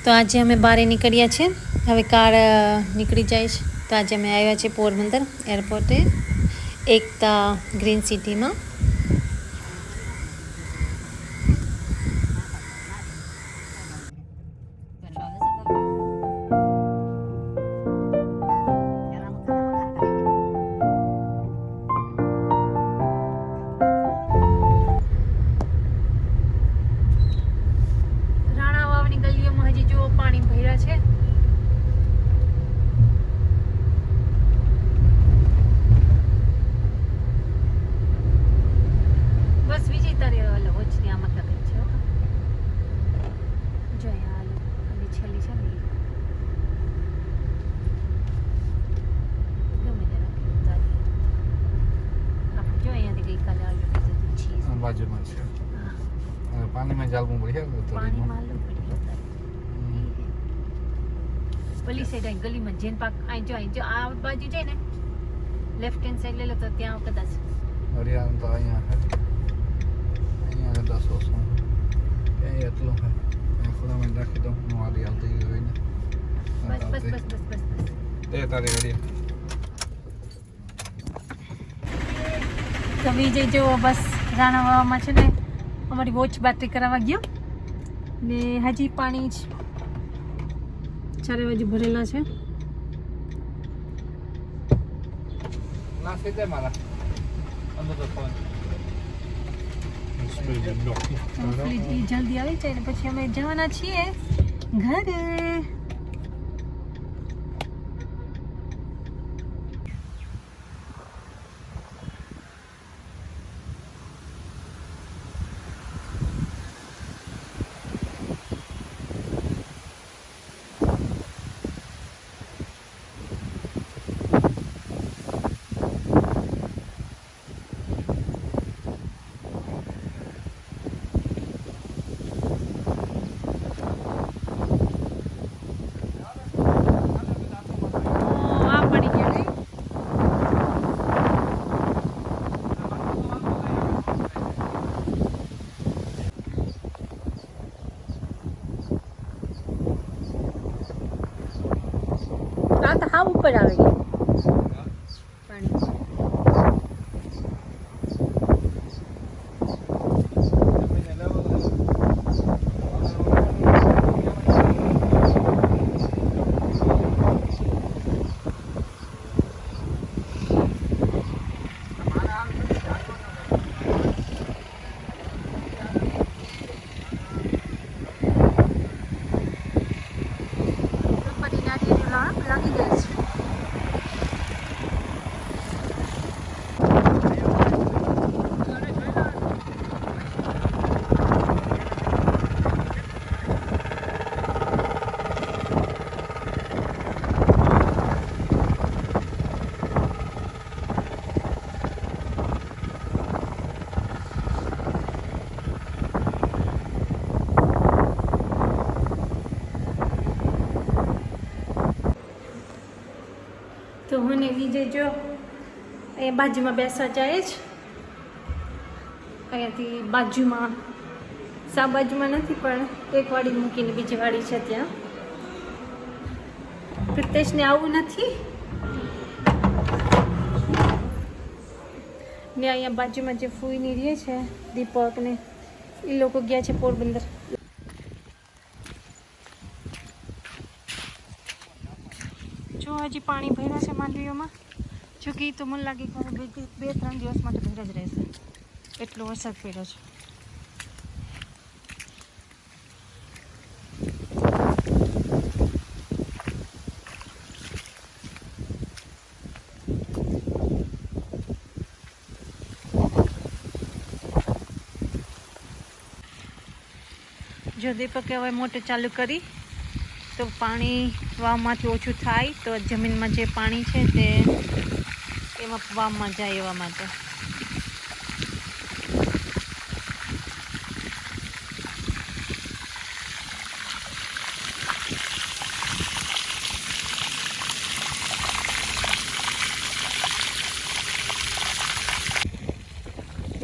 તો આજે અમે બહાર નીકળ્યા છે, હવે કાર નીકળી જાય છે. તો આજે અમે આવ્યા છે પોરબંદર એરપોર્ટે, એકતા ગ્રીન સિટીમાં. પાણી ભર્યા છે. બસ વિજય તારી વચની આમાં ક્યાં છે જો અહીંયા છેલ્લી છે ને ગમે તે રાખી તારી આપણે જો અહીંયાથી ગઈકાલે આવ્યું છીએ બાજુમાં છે. પાણીમાં ચાલવું પડે. પાણીમાં હાલવું પડે. પલી સાઈડ ગલીમાં જેન પાક અહીં જો આ બાજુ જાય ને લેફ્ટ હેન્ડ સાઈડ લઈ લો તો ત્યાં કદાચ હરિયાણા તો અહીંયા કદાચ ઓછું ક્યાંય એટલું હોય. ખૂણામાં રાખી દઉં હું હારી આવતી હોય ને. બસ એ તારી ગાડી તો વિજય જો બસ રાણાવાવામાં છે ને અમારી વોચ બેટરી કરાવવા ગયો ને હજી પાણી જ ચારે બાજુ ભરેલા છે. જલ્દી આવી જાય ને પછી અમે જવાના છીએ ઘરે. હા ઉપર આવે પાણી. લાગી જાય છે. તો હું ને વિજય જો અહીંયા બાજુમાં બેસવા જાય જ. અહીંયાથી બાજુમાં બાજુમાં નથી પણ એક વાડી મૂકીને બીજી વાડી છે ત્યાં. પ્રિતેશને આવું નથી ને અહીંયા બાજુમાં જે ફૂઈની રહે છે દીપક ને એ લોકો ગયા છે પોરબંદર. જો હજી પાણી ભર્યા છે માંડવીઓમાં. જો કે તો મને લાગે કે હવે 2-3 દિવસ માટે ભર્યા જ રહેશે, એટલો વરસાદ પડ્યો છે. જો દીપકે હવે મોટર ચાલુ કરી તો પાણી વાવમાંથી ઓછું થાય તો જમીનમાં જે પાણી છે તે એમાં વાવમાં જાય એવા માટે.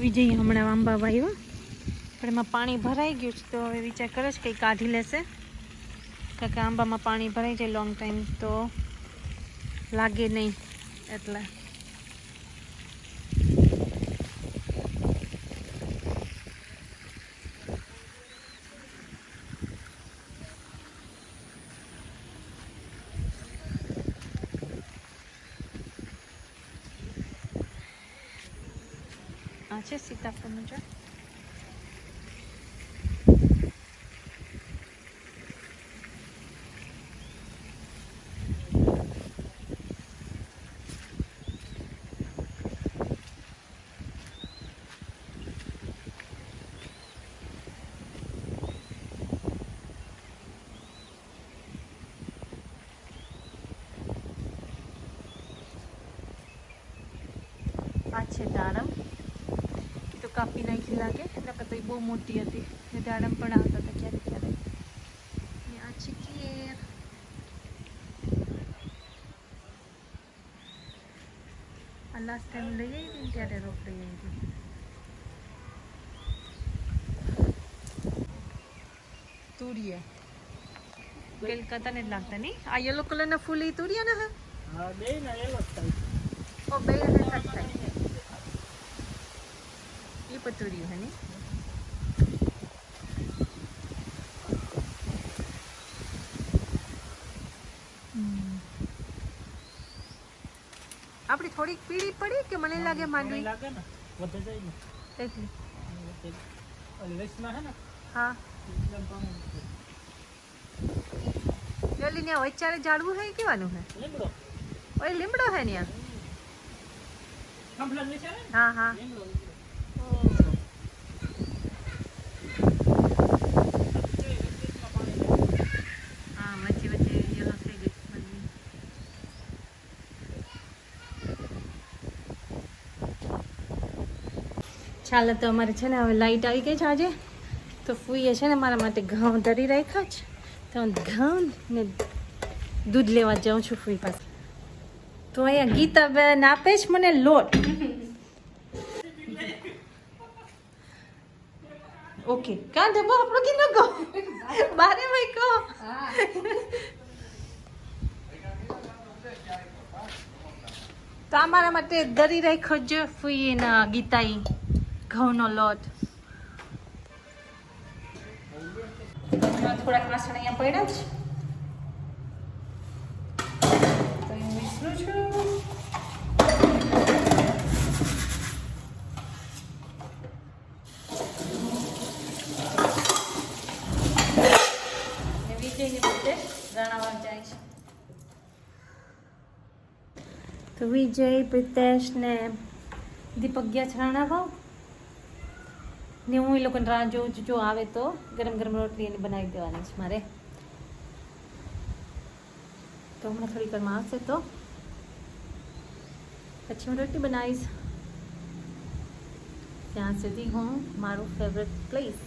વિજય હમણાં આંબા વાવ્યો પણ એમાં પાણી ભરાઈ ગયું છે તો હવે વિચાર કરે છે કંઈ કાઢી લેશે. કારણ કે આંબામાં પાણી ભરાઈ જાય લોંગ ટાઈમ તો લાગે નહીં એટલે. આ છે સીતાફળનું ઝાડ. આ છે દાડમ. તો કાપી નાખી લાગે નકર તો એ બહુ મોટી હતી ને દાડમ પણ આવતા હતા ક્યારેક ક્યારેક. ને આ છે કેર. આ લાસ્ટ ટાઈમ લઈ આવી હતી ને ત્યારે રોપડી આવી હતી. તુરિયા કલકત્તાને જ લાગતા નહીં. આ યલો કલરના ફૂલ એ તુરિયા ના હા બે ના એલો થાય. ઓ બે અને સાત થાય એ પતુરિયું હે ને. આપણી થોડીક પીળી પડી કે મને લાગે માંડવી લાગે ને વધે જાય ને એટલી. ઓલી રેશમા હે ને હા એકદમ પાણી પેલી ને વચ્ચારે ઝાડવું હે કેવાનું હે. લીમડો ઓય લીમડો હે ને. કમ્પ્લેટ નીચે ને હા હા લીમડો હા વચ્ચે વચ્ચે યલો થઈ ગઈ માંડવી. ચાલો તો અમારે છે ને હવે લાઈટ આવી ગઈ છે આજે તો ફૂઈએ છે ને મારા માટે ઘઉં ધરી રાખ્યા છે તો ઘઉં ને દૂધ લેવા જાઉં છું ફૂઈ પાસે. તો અહીંયા ગીતા બેન આપે છે મને લોટ. ઓકે કાં ડબ્બો આપણો કે ન કહો બારે ભાઈ કહો. તો અમારા માટે દરી રાખ્યો જ ફૂઈ ને ગીતાઈ ઘઉંનો લોટ. થોડાક વાસણ અહીંયા પડ્યા છે તો હું વિસરું છું. વિજયની રીતે રાણાવા જાય છે તો વિજય પ્રિતેશ ને દીપક ગયા છે રાણાવાવ ને હું એ લોકોને રાહ જોઉં છું. જો આવે તો ગરમ ગરમ રોટલી એને બનાવી દેવાની છે મારે. તો હમણાં થોડીક વારમાં આવશે તો પછી હું રોટલી બનાવીશ. ત્યાં સુધી હું મારું ફેવરેટ પ્લેસ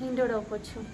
હિંડોળો ઉપર છું.